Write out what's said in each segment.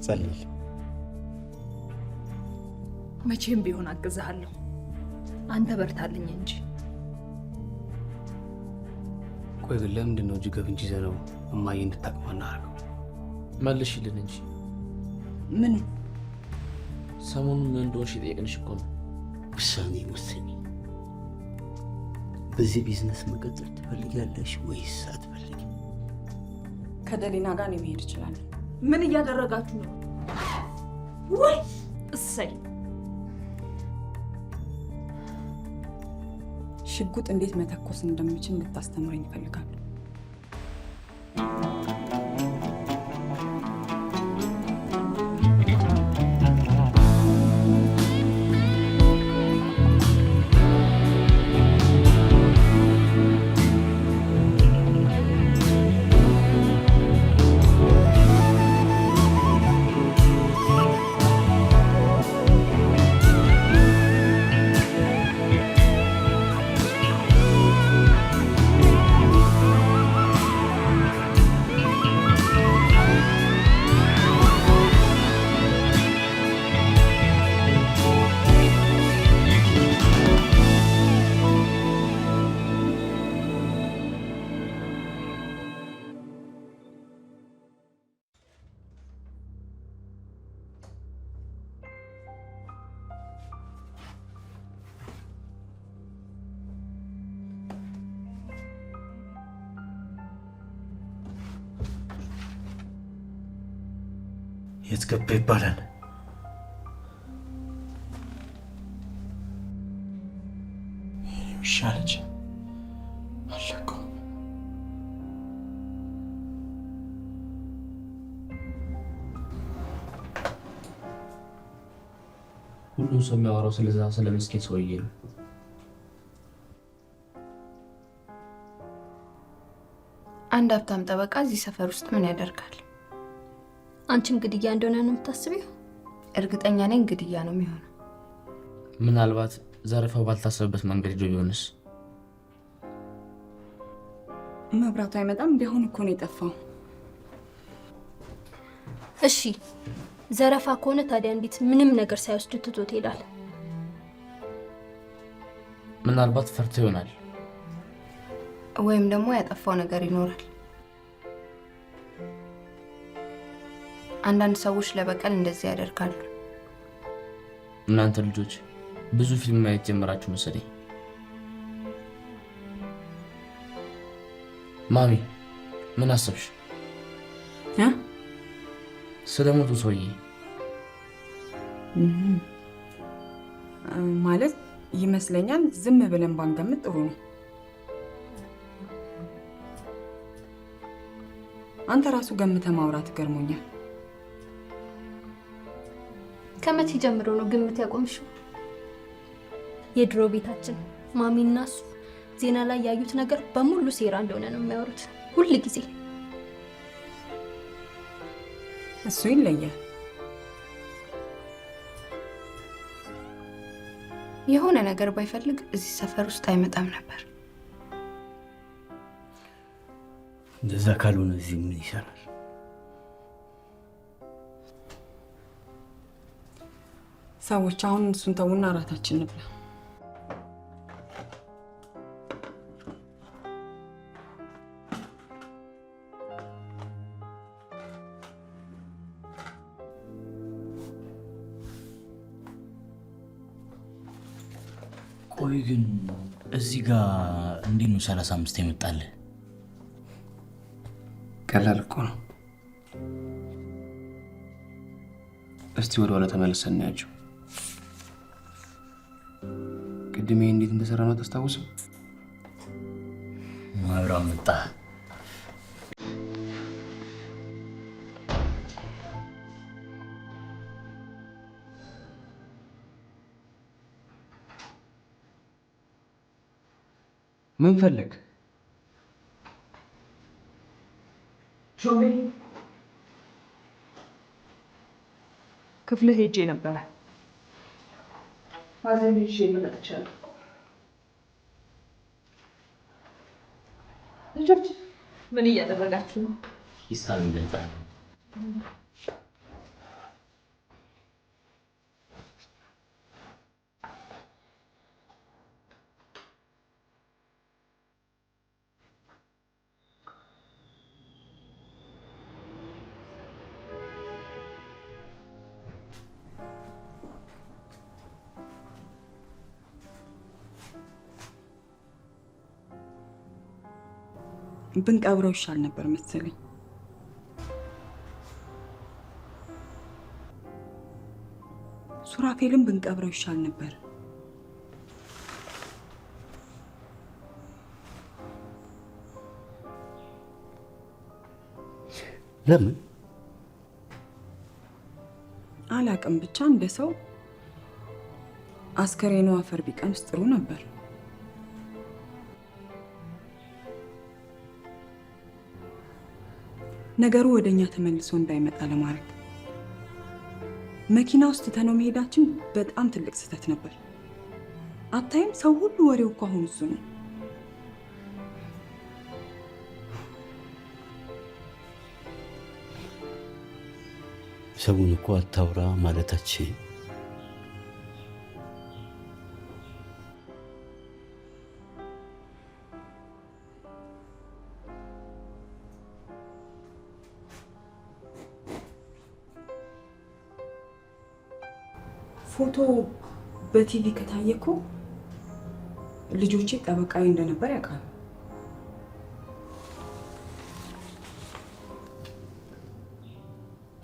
ጸልይ። መቼም ቢሆን አግዝሃለሁ። አንተ በርታልኝ እንጂ። ቆይ ግን ለምንድን ነው እጅ ከፍንጅ ይዘነው እማዬ እንድታቅማ እናደርገው? መልሽልን እንጂ። ምን ሰሞኑን ምን እንደሆንሽ የጠየቅንሽ እኮ ነው። ውሳኔ ወስኚ። በዚህ ቢዝነስ መቀጠል ትፈልጊያለሽ ወይስ አትፈልጊም? ከደሊና ጋር እኔ መሄድ እችላለሁ። ምን እያደረጋችሁ ነው? ወይ እሰይ! ሽጉጥ እንዴት መተኮስ እንደምችል እንድታስተምረኝ እፈልጋለሁ። የት ገባ ይባላል? ይሻለች አለቀው። ሁሉም ሰው የሚያወራው ስለዛ ስለ ምስኪን ሰውዬ ነው። አንድ ሀብታም ጠበቃ እዚህ ሰፈር ውስጥ ምን ያደርጋል? አንቺም ግድያ እንደሆነ ነው የምታስቢው? እርግጠኛ ነኝ ግድያ ነው የሚሆነው። ምናልባት ዘረፋው ባልታሰበበት መንገድ ሄዶ ቢሆንስ? መብራቱ አይመጣም። እንዲያሁን እኮ ነው የጠፋው። እሺ ዘረፋ ከሆነ ታዲያ እንዴት ምንም ነገር ሳይወስድ ትቶት ይሄዳል? ምናልባት ፈርቶ ይሆናል። ወይም ደግሞ ያጠፋው ነገር ይኖራል። አንዳንድ ሰዎች ለበቀል እንደዚህ ያደርጋሉ። እናንተ ልጆች ብዙ ፊልም ማየት ጀመራችሁ መሰለኝ። ማሚ ምን አሰብሽ? ስለሞቱ ሰውዬ ማለት ይመስለኛል። ዝም ብለን ባንገምት ጥሩ ነው። አንተ ራሱ ገምተህ ማውራት ገርሞኛል። ከመቼ ጀምሮ ነው ግምት ያቆምሽው? የድሮ ቤታችን ማሚና እሱ ዜና ላይ ያዩት ነገር በሙሉ ሴራ እንደሆነ ነው የሚያወሩት ሁል ጊዜ። እሱ ይለያል። የሆነ ነገር ባይፈልግ እዚህ ሰፈር ውስጥ አይመጣም ነበር። እንደዛ ካልሆነ እዚህ ምን ይሰራል? ሰዎች አሁን እሱን ተውና እራታችን እንብላ። ቆይ ግን እዚህ ጋር እንዴት ነው 35 የመጣልህ? ቀላል እኮ ነው። እስቲ ወደ ኋላ ተመልሰን እናያቸው። ቅድሜ እንዴት እንደሰራ ነው ታስታውሰው? ማብራው መጣ። ምን ፈለግ? ሾሜ ክፍል ሄጄ ነበረ። ማዘን ሄጄ መጥቻለሁ። ልጆች ምን እያደረጋችሁ ነው? ሂሳብ እንደዛ ብንቀብረው ይሻል ነበር መሰለኝ። ሱራፌልን ብንቀብረው ይሻል ነበር። ለምን? አላቅም፣ ብቻ እንደ ሰው አስከሬኑ አፈር ቢቀምስ ጥሩ ነበር። ነገሩ ወደኛ ተመልሶ እንዳይመጣ ለማድረግ መኪና ውስጥ ትተነው መሄዳችን በጣም ትልቅ ስህተት ነበር። አታይም? ሰው ሁሉ ወሬው እኮ አሁን እሱ ነው። ሰውን እኮ አታውራ ማለታችን ፎቶ በቲቪ ከታየ እኮ ልጆቼ ጠበቃዊ እንደነበር ያውቃሉ።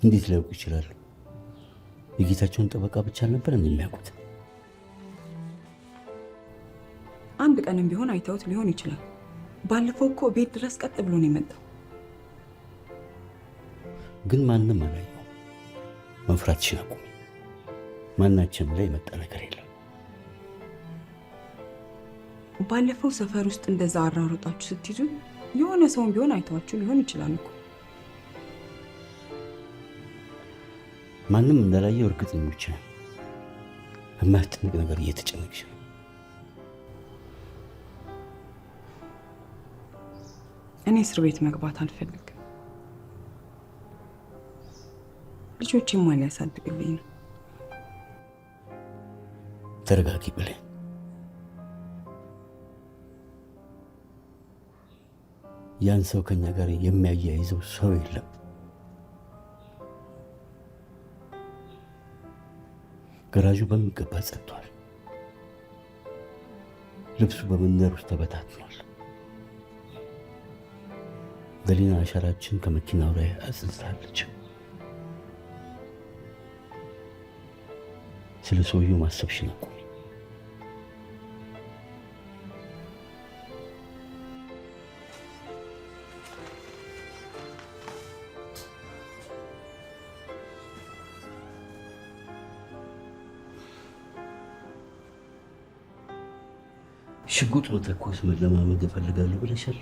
እንዴት ሊያውቁ ይችላሉ? የጌታቸውን ጠበቃ ብቻ አልነበር እንደሚያውቁት? አንድ ቀንም ቢሆን አይተውት ሊሆን ይችላል። ባለፈው እኮ ቤት ድረስ ቀጥ ብሎ ነው የመጣው። ግን ማንም አላየው። መፍራትሽን አቁሚ። ማናችንም ላይ የመጣ ነገር የለም። ባለፈው ሰፈር ውስጥ እንደዛ አራሮጣችሁ ስትይዙ የሆነ ሰውን ቢሆን አይተዋችሁ ሊሆን ይችላል እኮ። ማንም እንዳላየው እርግጠኞች ነን። በማያስጨንቅ ነገር እየተጨነቅሽ ነው። እኔ እስር ቤት መግባት አልፈልግም። ልጆቼን ማን ሊያሳድግልኝ ነው? ተረጋጊ ብለኝ። ያን ሰው ከኛ ጋር የሚያያይዘው ሰው የለም። ገራዡ በሚገባ ጸጥቷል። ልብሱ በመንደር ውስጥ ተበታትኗል። ዘሊና አሻራችን ከመኪናው ላይ አጽድታለች። ስለ ሰውየው ማሰብሽን አቁሚ። ሽጉጥ መተኮስ መለማመድ እፈልጋለሁ ብለሻል።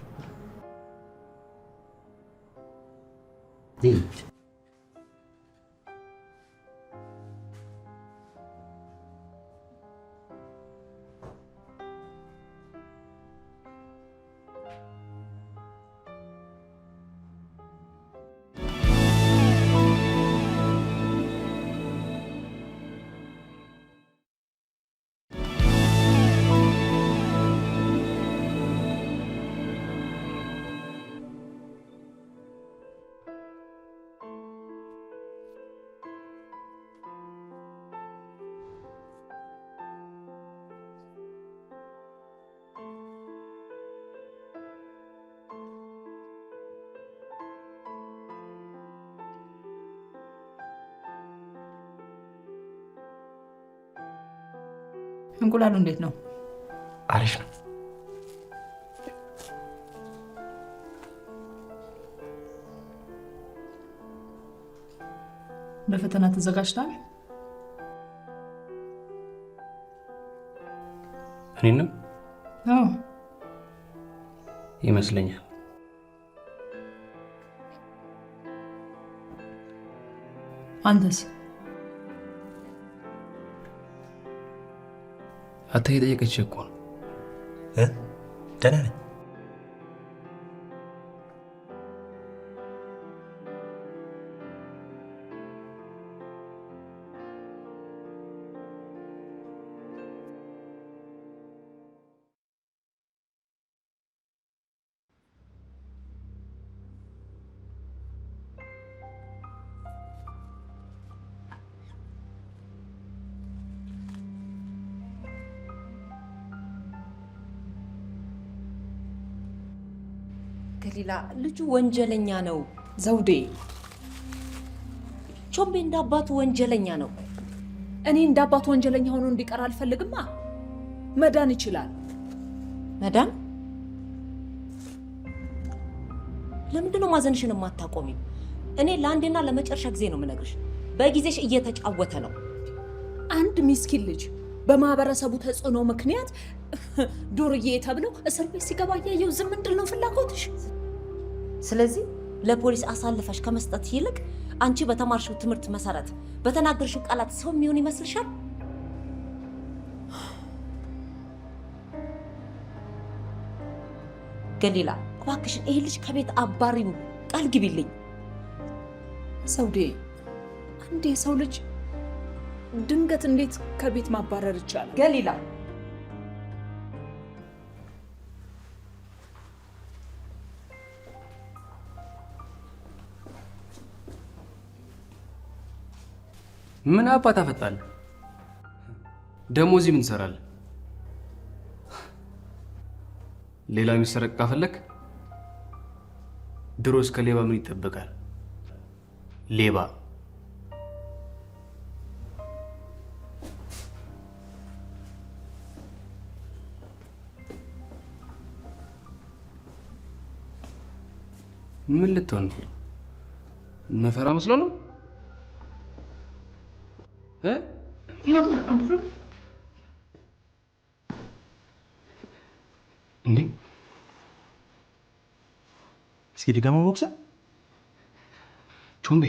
እንቁላሉ እንዴት ነው? አሪፍ ነው። ለፈተና ተዘጋጅታል? እኔንም አዎ ይመስለኛል። አንተስ? አታ የጠየቀች እኮ ነው። ደህና ነኝ። ገሊላ ልጁ ወንጀለኛ ነው። ዘውዴ ቾምቤ እንዳባቱ ወንጀለኛ ነው። እኔ እንዳባቱ ወንጀለኛ ሆኖ እንዲቀር አልፈልግማ። መዳን ይችላል። መዳን? ለምንድን ነው ማዘንሽን የማታቆሚው? እኔ ለአንዴና ለመጨረሻ ጊዜ ነው የምነግርሽ፣ በጊዜሽ እየተጫወተ ነው። አንድ ሚስኪን ልጅ በማህበረሰቡ ተጽዕኖ ምክንያት ዱርዬ ተብለው እስር ቤት ሲገባ እያየው ዝም እንድል ነው ፍላጎትሽ? ስለዚህ ለፖሊስ አሳልፈሽ ከመስጠት ይልቅ አንቺ በተማርሽው ትምህርት መሰረት በተናገርሽው ቃላት ሰው የሚሆን ይመስልሻል? ገሊላ እባክሽን ይሄ ልጅ ከቤት አባሪው፣ ቃል ግቢልኝ። ዘውዴ አንዴ ሰው ልጅ ድንገት እንዴት ከቤት ማባረር ይቻላል? ገሊላ ምን አባት አፈጣለህ? ደሞ እዚህ ምን ትሰራለህ? ሌላ የሚሰረቅ ካፈለክ ድሮስ ከሌባ ምን ይጠበቃል? ሌባ ምን ልትሆን ነው? መፈራ መስሎ ነው? እንዴ እስኪ ድገመው ቦክሳ። ቾምቤ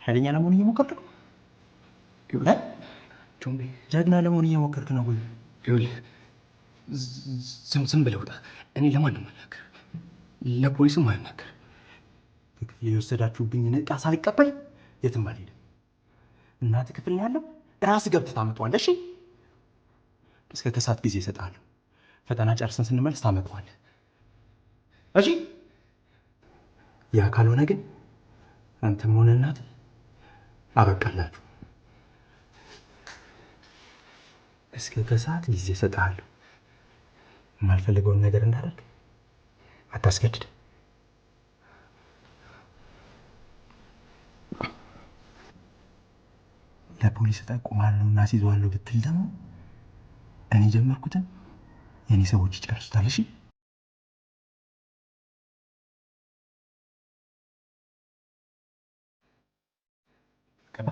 ኃይለኛ ለመሆን እየሞከርክ ነው? ቾምቤ ጀግና ለመሆን እየሞከርክ ነው ወይ? ይኸውልህ ዝም ብለህ ውጣ። እኔ ለማንም አልናገር፣ ለፖሊስም አልናገር። የወሰዳችሁብኝ ዕቃ ሳልቀበል የትም አልሄድም። እናትህ ክፍል ነው ያለው፣ ራስህ ገብተህ ታመጣዋለህ። እሺ እስከ ከሰዓት ጊዜ እሰጥሃለሁ። ፈተና ጨርሰን ስንመለስ ታመጣዋለህ። እሺ ያ ካልሆነ ግን አንተም ሆነ እናትህ አበቃላችሁ። እስከ ከሰዓት ጊዜ እሰጥሃለሁ። የማልፈልገውን ነገር እንዳደርግ አታስገድድ። ለፖሊስ እጠቁማለሁ እና አስይዘዋለሁ ብትል ደግሞ እኔ ጀመርኩትን የኔ ሰዎች ይጨርሱታል። እሺ ገባ?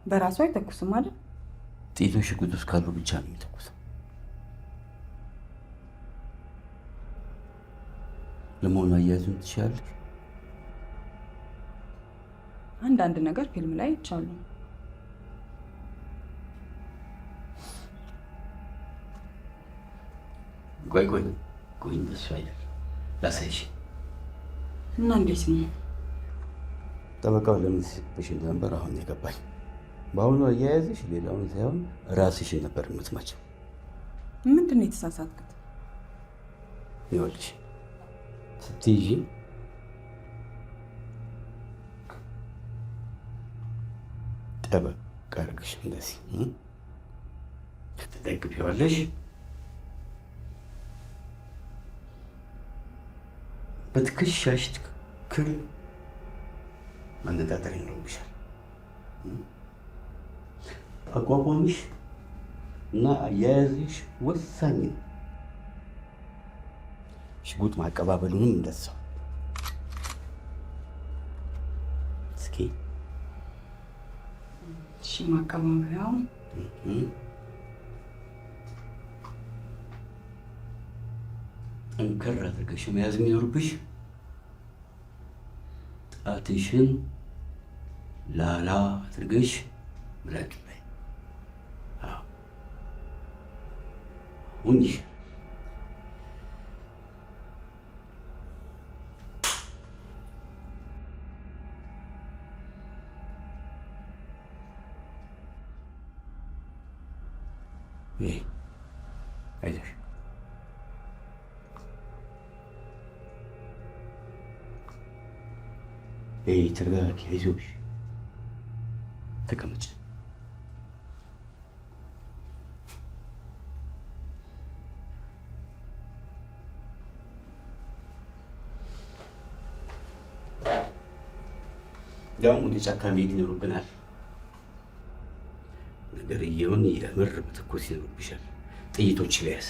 በራሱ አይተኩስም አይደል? ጥይቶች ሽጉጥ ውስጥ ካሉ ብቻ ነው የሚተኩሰው። ለመሆኑ አያያዙን ትችላለህ? አንዳንድ ነገር ፊልም ላይ ይቻሉ። ቆይ እንደሱ አይደል፣ ላሳይሽ። እና እንዴት ነው? ጠበቃው ለምን ሲብሽ ነበር አሁን የገባኝ። በአሁኑ አያያዝሽ ሌላውን ሳይሆን ራስሽን ነበር የምትመቸው። ምንድን ነው የተሳሳትኩት? ይኸውልሽ ስትይዢ ጠበቅ አድርግሽ እንደዚህ ትደግፊዋለሽ። በትከሻሽ ትክክል መነጣጠር ይኖርብሻል። አቋቋምሽ እና አያያዝሽ ወሳኝ ነው። ሽጉጥ ማቀባበሉንም እንደዛው። እስኪ እሺ፣ ማቀባበያው ጠንከር አድርገሽ መያዝ የሚኖርብሽ ጣትሽን ላላ አድርገሽ ምረጭ በይ። አሁን ይሻል። አይዞሽ ተረጋጊ። አይዞሽ ተቀመጭ። ያው ወደ ጫካ መሄድ ይኖርብናል። ነገርየውን የምር መተኮስ ይኖርብሻል። ጥይቶች ለያዝ።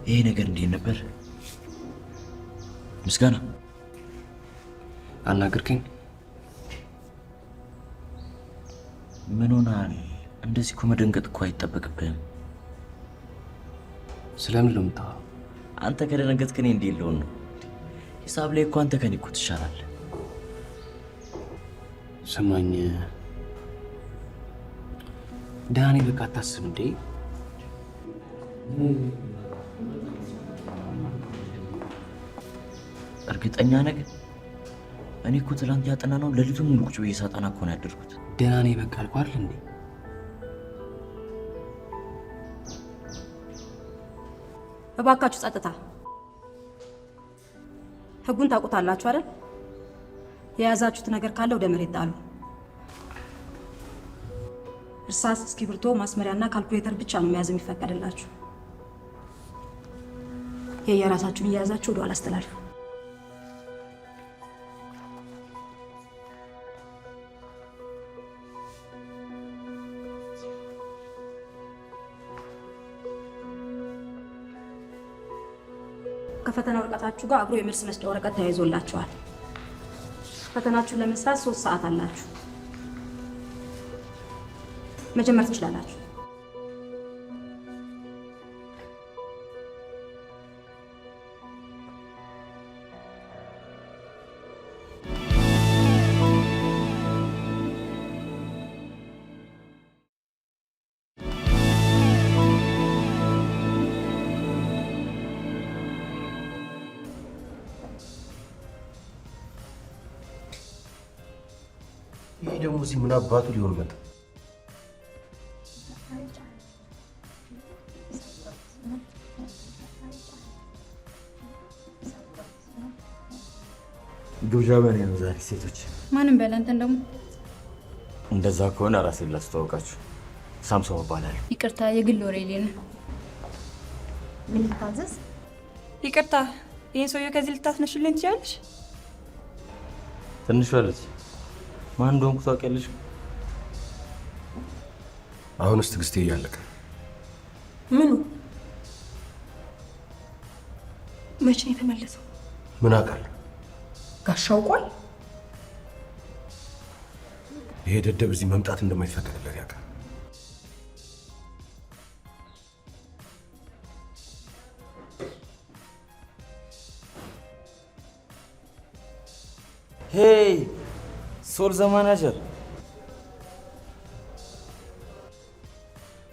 ይሄ ነገር እንዴት ነበር? ምስጋና አናገርከኝ? ምን ሆነሃል? እንደዚህ እኮ መደንገጥ እኮ አይጠበቅብህም። ስለምን ነው የምታወራው? አንተ ከደነገጥክ እኔ እንዴት ልሆን ነው? ሂሳብ ላይ እኮ አንተ ከኔ እኮ ትሻላለህ። ሰማኝ ዳኒ፣ በቃ አታስብ እንዴ። እርግጠኛ ነገር እኔ እኮ ትላንት ያጠና ነው ሌሊቱን ሙሉ ቁጭ ብዬ ሳጠና እኮ ነው ያደርኩት። ደህና ነኝ በቃ አልኩህ አይደል እንዴ? እባካችሁ ጸጥታ። ህጉን ታውቁታላችሁ አይደል? የያዛችሁት ነገር ካለ ወደ መሬት ጣሉ። እርሳስ፣ እስክሪብቶ፣ ማስመሪያና ካልኩሌተር ብቻ ነው መያዝ የሚፈቀድላችሁ። የየራሳችሁን እየያዛችሁ ወደ ኋላ አስተላልፉ። ከፈተና ወረቀታችሁ ጋር አብሮ የመልስ መስጫ ወረቀት ተያይዞላችኋል። ፈተናችሁን ለመስራት 3 ሰዓት አላችሁ። መጀመር ትችላላችሁ። ይሄ ደግሞ እዚህ ምን አባቱ ሊሆን መጣ? ግብዣ በኔ ነው ዛሬ። ሴቶች ማንም በለ አንተን ደግሞ እንደዛ ከሆነ ራሴን ላስተዋውቃችሁ። ሳምሶን እባላለሁ። ይቅርታ፣ የግል ወሬ ሌነ ምን ልታዘዝ? ይቅርታ፣ ይህን ሰውዬ ከዚህ ልታስነሽልኝ ትችላለሽ? ትንሿ ልጅ ማን እንደሆንኩ ታውቂያለሽ? አሁንስ ትዕግስቴ እያለቀ ምኑ መቼ ነው የተመለሰው? ምን አውቃለሁ። ጋሻ አውቋል። ይሄ ደደብ እዚህ መምጣት እንደማይፈቀድለት ያውቃል። ሄይ ሶል ዘማናጀር፣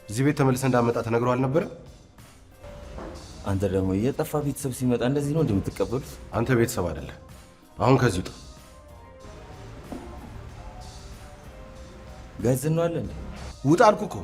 እዚህ ቤት ተመልሰ እንዳመጣ ተነግሮ አልነበረም? አንተ ደግሞ የጠፋ ቤተሰብ ሲመጣ እንደዚህ ነው እንደምትቀበሉት? አንተ ቤተሰብ አይደለ። አሁን ከዚህ ውጣ። ጋዝ ነው አለ እንዴ? ውጣ አልኩህ እኮ።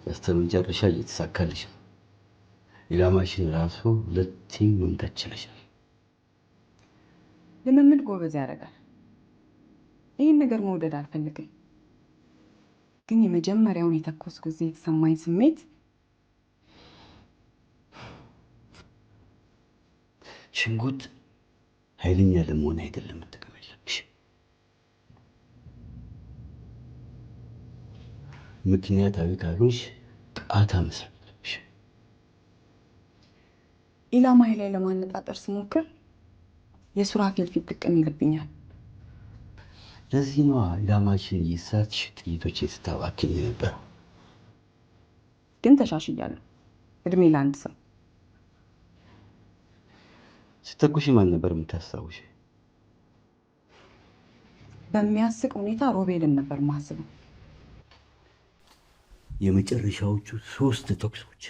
በስተመጨረሻ እየተሳካልሽ ነው። ኢላማሽን ራሱ ሁለቴም መምታት ችለሻል። ልምምድ ጎበዝ ያደርጋል። ይህን ነገር መውደድ አልፈልግም፣ ግን የመጀመሪያውን የተኮስ ጊዜ የተሰማኝ ስሜት ሽጉጥ ኃይለኛ ለመሆን አይደለም መጠቀም ያለብሽ፣ ምክንያታዊ ካልሆንሽ ቃታ መስራት አለብሽ። ኢላማዬ ላይ ለማነጣጠር ስሞክር የሱራፌል ፊት ጥቅም ይልብኛል። ለዚህ ነዋ ኢላማሽን እየሳትሽ ጥይቶችን ስታባክኝ ነበር። ግን ተሻሽያለሁ። እድሜ ለአንድ ሰው። ስተኩሽ ማን ነበር የምታስታውሽ? በሚያስቅ ሁኔታ ሮቤልን ነበር ማስበው። የመጨረሻዎቹ 3 ተኩሶች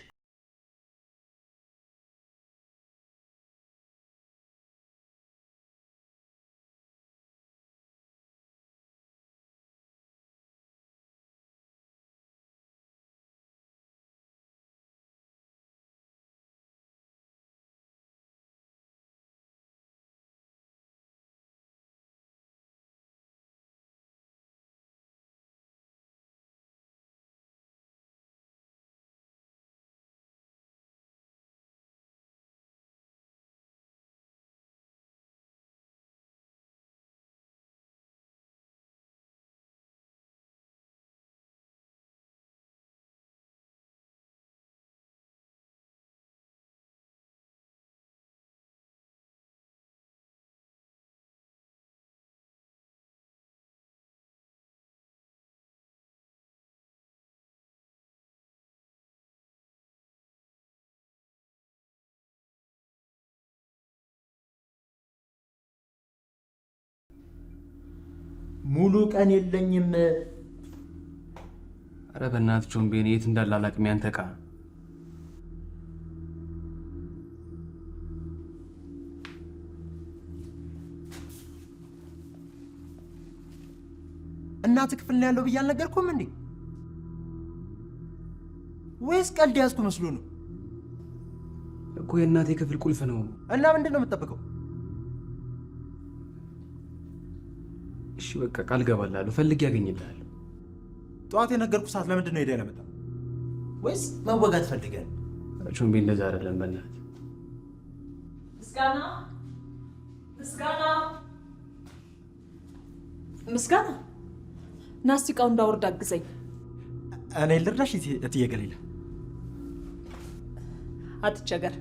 ሙሉ ቀን የለኝም። ኧረ በእናትህ ቾምቤ፣ የት እንዳለ አላውቅም። ያንተ ዕቃ እናት ክፍል ነው ያለው ብዬ አልነገርኩም እንዴ? ወይስ ቀልድ ያዝኩ መስሎ ነው? እኮ የእናቴ ክፍል ቁልፍ ነው። እና ምንድን ነው የምትጠብቀው? እሺ በቃ ቃል ገባላለሁ፣ ፈልጌ ያገኝልሃለሁ። ጠዋት የነገርኩ ሰዓት ለምንድን ነው ሄደህ ያለመጣው? ወይስ መወጋት ፈልገህ? ቾምቤ እንደዛ አይደለም በእናትህ። ምስጋና ምስጋና ምስጋና፣ ና እስቲ እቃው እንዳወርድ አግዘኝ። እኔ ልርዳሽ እትዬ ገሊላ? አትቸገር፣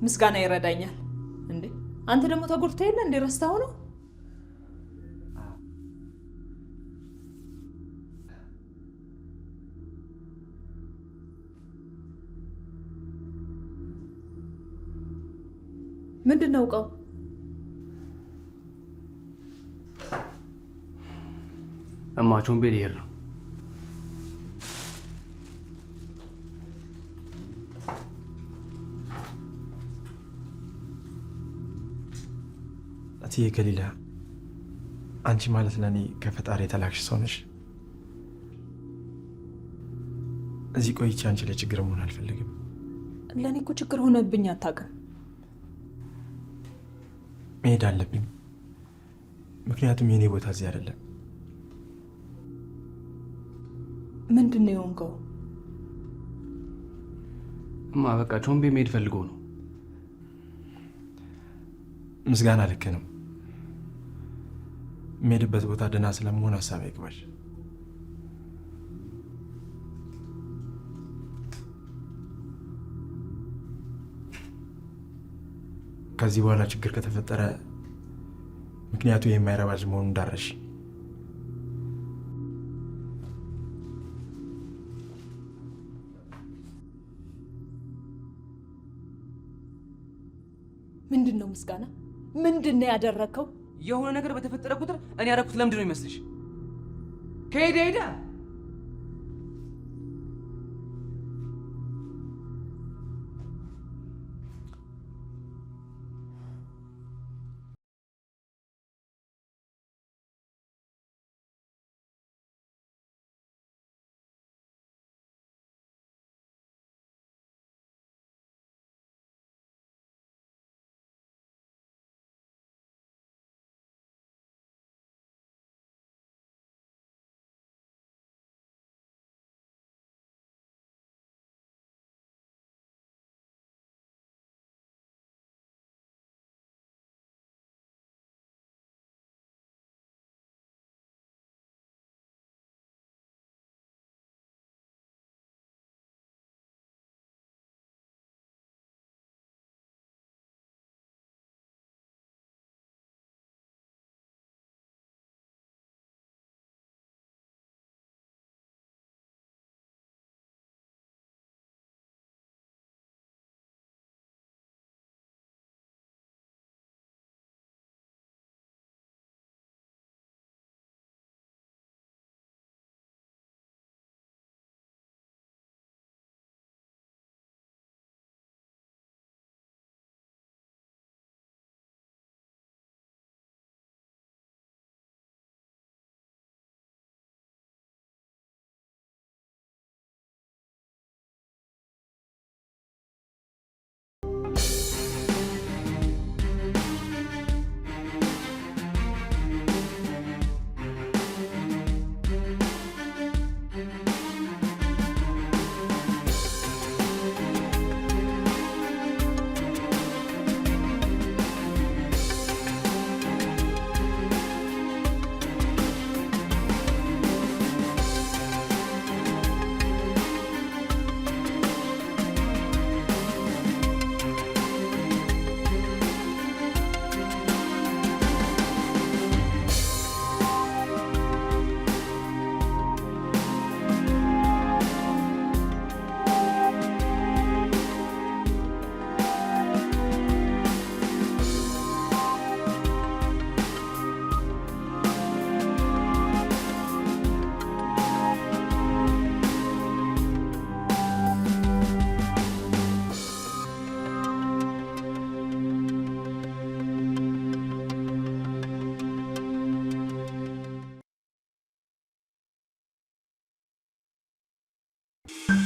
ምስጋና ይረዳኛል። እንዴ አንተ ደግሞ ተጎድተህ የለ እንዴ? ረስተኸው ነው? ምንድን ነው እቃው? እማ ቾምቤ ልሄድ ነው። እትዬ ገሊላ፣ አንቺ ማለት ለእኔ ከፈጣሪ የተላክሽ ሰው ነሽ። እዚህ ቆይቼ አንቺ ላይ ችግር መሆን አልፈልግም። ለእኔ እኮ ችግር ሆነብኝ አታውቅም። መሄድ አለብኝ፣ ምክንያቱም የኔ ቦታ እዚህ አይደለም። ምንድን ነው የሆንከው? እማ በቃ ቾምቤ መሄድ ፈልጎ ነው። ምስጋና ልክ ነው። የምሄድበት ቦታ ደህና ስለመሆን ሀሳብ አይግባሽ። ከዚህ በኋላ ችግር ከተፈጠረ ምክንያቱ የማይረባ ልጅ መሆኑን እንዳረሽ። ምንድን ነው ምስጋና? ምንድን ነው ያደረግከው? የሆነ ነገር በተፈጠረ ቁጥር እኔ ያደረኩት ለምንድን ነው ይመስልሽ? ከሄደ ሄደ። ነው።